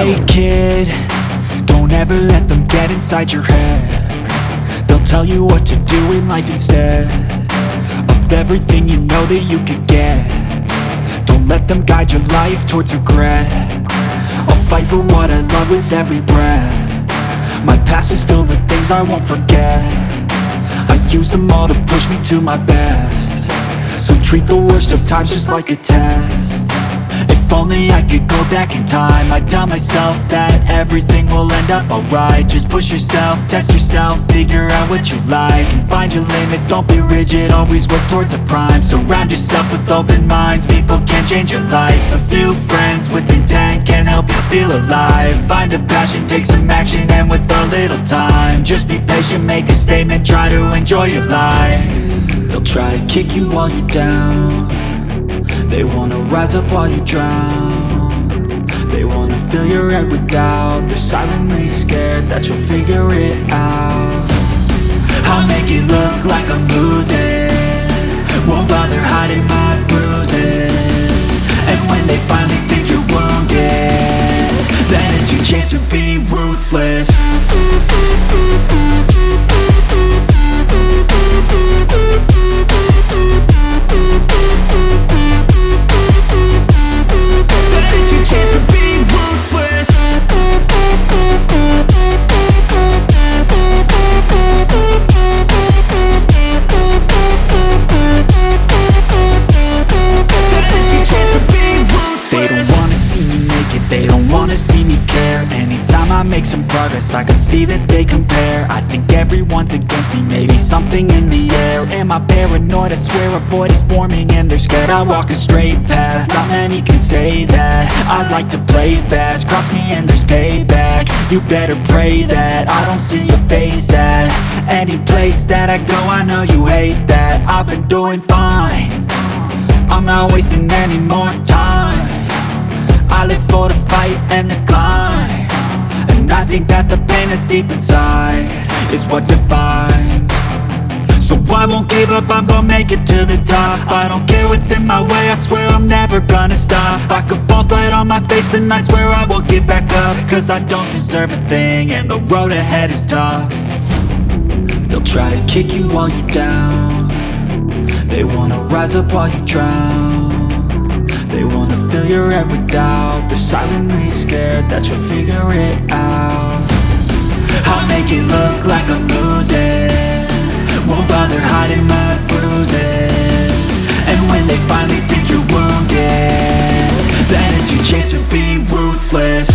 Hey kid, don't ever let them get inside your head. They'll tell you what to do in life instead of everything you know that you could get. Don't let them guide your life towards regret. I'll fight for what I love with every breath. My past is filled with things I won't forget. I use them all to push me to my best. So treat the worst of times just like a test. If only I could go back in time, I'd tell myself that everything will end up alright. Just push yourself, test yourself, figure out what you like, and find your limits, don't be rigid, always work towards a prime. Surround yourself with open minds, people can change your life. A few friends with intent can help you feel alive. Find a passion, take some action, and with a little time, just be patient, make a statement, try to enjoy your life. They'll try to kick you while you're down. They wanna rise up while you drown. They wanna fill your head with doubt. They're silently scared that you'll figure it out. I'll make it look like I'm losing, won't bother hiding my bruises. And when they finally think you're wounded, then it's your chance to be ruthless. Make some progress, I can see that they compare. I think everyone's against me, maybe something in the air. Am I paranoid? I swear a void is forming and they're scared. I walk a straight path, not many can say that. I like to play fast, cross me and there's payback. You better pray that I don't see your face at any place that I go. I know you hate that. I've been doing fine, I'm not wasting any more time. I live for the fight and the climb, and I think that the pain that's deep inside is what defines. So I won't give up, I'm gonna make it to the top. I don't care what's in my way, I swear I'm never gonna stop. I could fall flat on my face and I swear I will get back up, cause I don't deserve a thing and the road ahead is tough. They'll try to kick you while you're down. They wanna rise up while you drown. They wanna fill your head with doubt. They're silently scared that you'll figure it out. I'll make it look like I'm losing, won't bother hiding my bruises. And when they finally think you're wounded, then it's your chance to be ruthless.